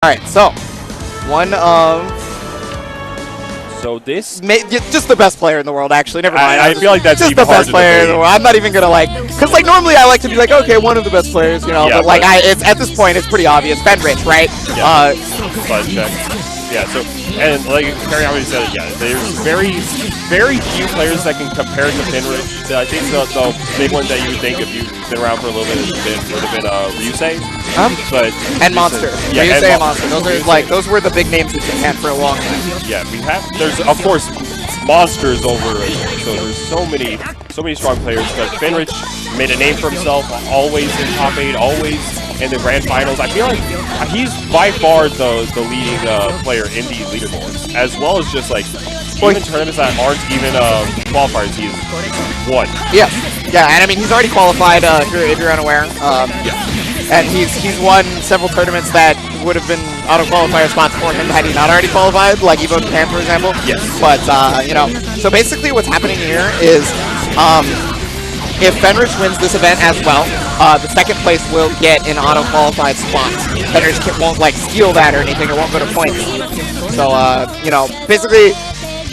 Alright, so one of this just the best player in the world, actually. Never mind. I feel like that's just even the best player in the world. I'm not even gonna because normally I like to be like, okay, one of the best players, you know. Yeah, but like it's at this point it's pretty obvious. Fenrich, right? Yeah. Check. Yeah. So and like Terry already said, yeah, there's very few players that can compare to Fenrich. I think the big one that you would think if you've been around for a little bit would have been Ryusei. And Monster. Yeah, Ryusei and Monster. Those were the big names in Japan for a long time. Yeah, there's of course monsters over it. So there's so many strong players. But Fenrich made a name for himself, always in top 8, always in the grand finals. I feel like he's by far the leading player in the leaderboards, as well as just like even tournaments that aren't even qualifiers. He's won. Yeah, and I mean he's already qualified. If you're unaware. And he's won several tournaments that would have been auto-qualifier spots for him had he not already qualified, like Evo Japan, for example. Yes. But, you know, so basically what's happening here is if Fenrich wins this event as well, the second place will get an auto-qualified spot. Fenrich won't, steal that or anything. It won't go to points. So, you know, basically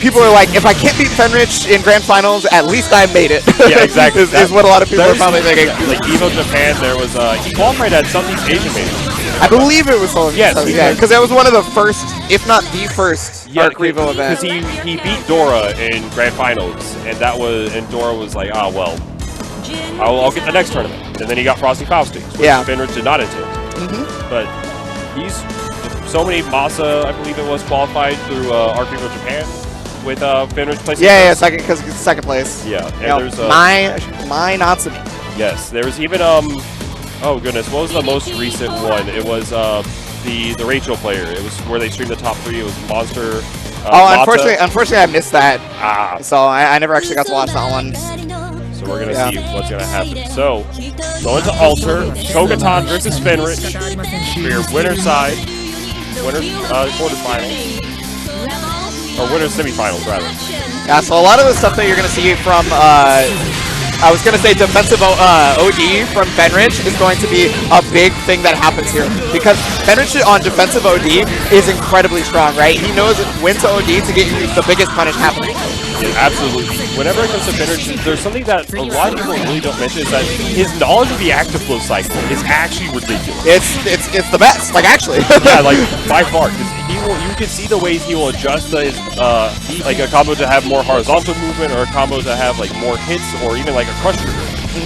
people are like, if I can't beat Fenrich in grand finals, at least I made it. Yeah, exactly. is what a lot of people are probably thinking. Like Evo Japan, there was he qualified at Southeast Asian Major. I believe it was Southeast. Yes, because that was one of the first, if not the first, Arc Revo event. Because he beat Dora in grand finals, and Dora was like, ah, well, I'll get the next tournament, and then he got Frosty Fausty, which Fenrich did not intend. But he's so many Masa, I believe it was, qualified through Arc Revo Japan. With Fenrich placing second place. Yeah, and there's my Natsumi. Yes, there was even oh goodness, what was the most recent one? It was the Rachel player. It was where they streamed the top 3. It was Monster. Unfortunately, I missed that. So I never actually got to watch that one. So we're gonna see what's gonna happen. So going to Alter, KOGATAN versus Fenrich for your winner side, quarterfinals. Or winner semifinals, rather. Yeah, so a lot of the stuff that you're going to see from, I was going to say defensive OD from Fenrich is going to be a big thing that happens here. Because Fenrich on defensive OD is incredibly strong, right? He knows when to OD to get you the biggest punish happening. Yeah, absolutely. Whenever it comes to Fenrich, there's something that a lot of people really don't mention is that his knowledge of the active flow cycle is actually ridiculous. It's the best, actually. Yeah, by far. You can see the ways he will adjust his a combo to have more horizontal movement, or a combo to have more hits, or even a crush trigger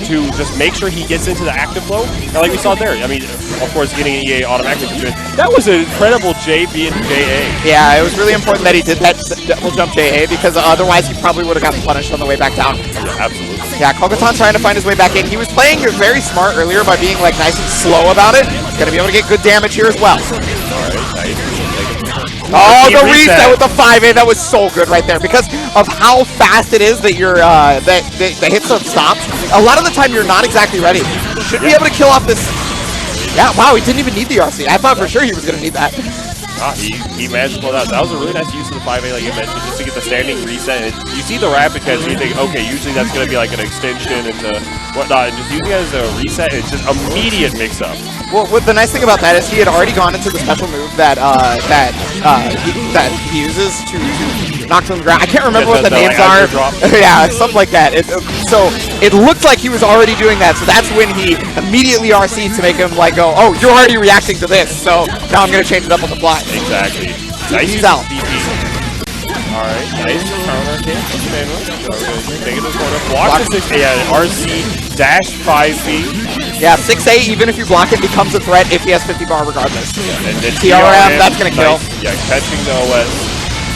to just make sure he gets into the active flow. And like we saw there, I mean, of course, getting an EA automatically, that was an incredible JB and JA. Yeah, it was really important that he did that double jump JA, because otherwise he probably would have gotten punished on the way back down. Yeah, absolutely. Yeah, KOGATAN trying to find his way back in. He was playing very smart earlier by being nice and slow about it. He's gonna be able to get good damage here as well. Alright, nice. Oh, the reset with the 5A, that was so good right there because of how fast it is that you're that the hits don't stop. A lot of the time you're not exactly ready. Should be able to kill off this. Yeah, wow, he didn't even need the RC. I thought for sure he was gonna need that. He managed to pull that. That was a really nice use of the 5A, like you mentioned, just to get the standing reset. And you see the rapid catch, and you think, okay, usually that's going to be an extension and whatnot, and just using it as a reset, it's just immediate mix-up. Well, the nice thing about that is he had already gone into the special move that he uses to knock them to the ground. I can't remember what the names are. Yeah, something like that. So it looked like he was already doing that. So that's when he immediately RC'd to make him go, oh, you're already reacting to this. So now I'm going to change it up on the fly. Exactly. He's out. Alright, nice counter kick. Take it to the corner. Block the 6A at RC dash 5B. Yeah, 6A, even if you block it, becomes a threat if he has 50 bar regardless. Yeah, and then TRM, that's going to kill. Yeah, catching the OS.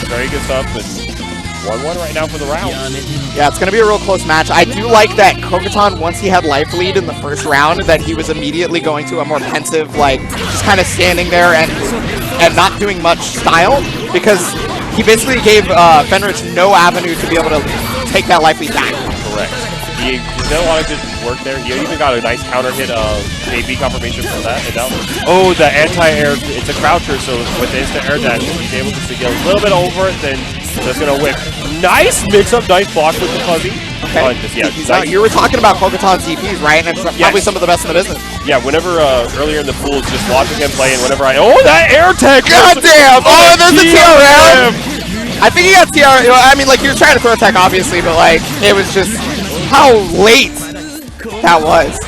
Very good stuff. And 1-1 right now for the round. Yeah, it's going to be a real close match. I do like that KOGATAN, once he had life lead in the first round, that he was immediately going to a more pensive, just kind of standing there and not doing much style, because he basically gave Fenrich no avenue to be able to take that life lead back. Correct. He did a lot of good work there. He even got a nice counter hit AB confirmation from that. And oh, the anti-air, it's a croucher, so with the instant air dash, he's able to get a little bit over it, then just going to whip. Nice mix-up, nice block with the fuzzy. Okay. Nice. You were talking about Kogatan's DPs, right? And it's probably some of the best in the business. Yeah, whenever earlier in the pool, just watching him play, and whenever oh, that air tech! God damn! Oh, there's the TRM! I think he got TR. I mean, like, he was trying to throw tech, obviously, but, like, it was just how late that was.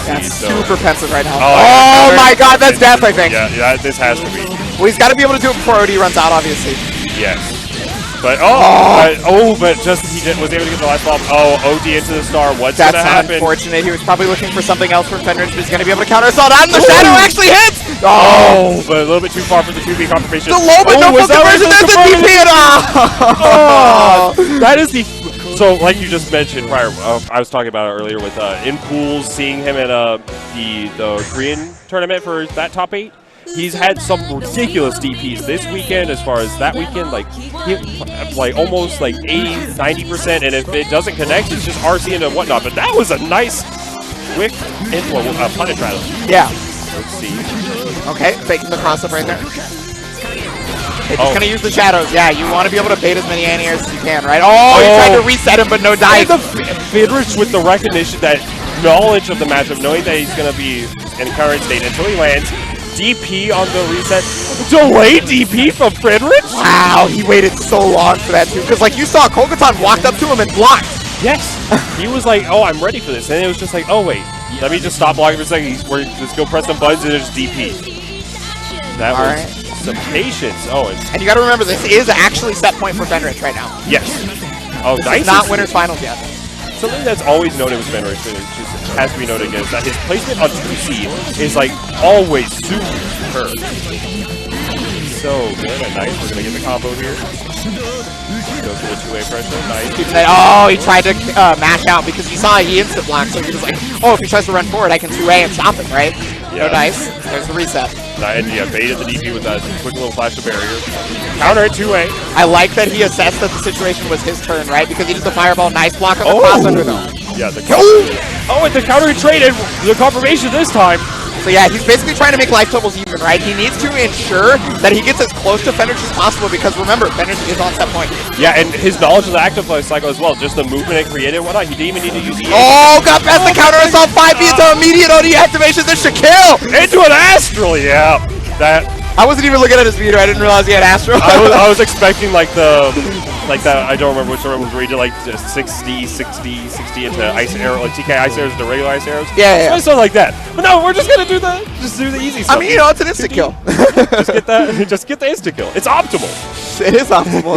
That's super pensive right now. Oh my god, that's death, I think. Yeah, this has to be. Well, he's got to be able to do it before OD runs out, obviously. Yes. But, but just he was able to get the last bomb. Oh, OD into the star. What's going to happen? That's unfortunate. He was probably looking for something else from Fenrich, but he's going to be able to counter assault on. The shadow actually hits! Oh, but a little bit too far for the 2B confirmation. The low but no full conversion. There's the DP at all! That is the... So, like you just mentioned prior, I was talking about it earlier with in pools, seeing him at the Korean tournament for that top 8. He's had some ridiculous DPs this weekend as far as that weekend, like almost like 80-90%, and if it doesn't connect, it's just RC and whatnot. But that was a nice quick punish rather. Yeah. Let's see. Okay, faking the cross-up right there. They're just going to use the shadows. Yeah, you want to be able to bait as many anti-airs as you can, right? Oh, he tried to reset him, but no dive. Fenrich with the recognition, that knowledge of the matchup, knowing that he's going to be in current state until he lands. DP on the reset. Delayed DP from Fenrich? Wow, he waited so long for that too. Because like you saw, Kogatan walked up to him and blocked. Yes. He was like, oh, I'm ready for this. And it was just like, oh, wait. Let me just stop blocking for a second. Let's go press some buttons and just DP. That was some patience. Oh, and you got to remember, this is actually set point for Fenrich right now. Yes. Oh, this nice. Is not winners finals yet. Something that's always noted with Fenrich, and it just has to be noted again, is that his placement on 2C is like always superb. So good and nice. We're gonna get the combo here. Go for the 2A pressure. Nice. Oh, he tried to mash out because he saw he instant blocked, so he was like, oh, if he tries to run forward, I can 2A and stop him, right? Yeah. So nice. There's the reset. And yeah, baited the DP with that quick little flash of barrier. Counter at 2A. I like that he assessed that the situation was his turn, right? Because he did the fireball. Nice block on the cross under though. Yeah, the counter. Oh, and the counter traded the confirmation this time. So yeah, he's basically trying to make life totals even, right? He needs to ensure that he gets as close to Fenrich as possible because remember, Fenrich is on set point. Yeah, and his knowledge of the active life cycle as well, just the movement it created and whatnot, he didn't even need to use EA. Oh, got past the counter assault, 5B into immediate OD activation, this should kill! Into an Astral, yeah. That I wasn't even looking at his meter, I didn't realize he had Astral. I was expecting like that, I don't remember which one was where he did like 60 into ice arrow, like TK ice arrows, the regular ice arrows. Yeah, yeah. So like that. But no, we're just gonna do the easy stuff. I mean, you know, it's an insta kill. Just get the insta kill. It's optimal. It is optimal.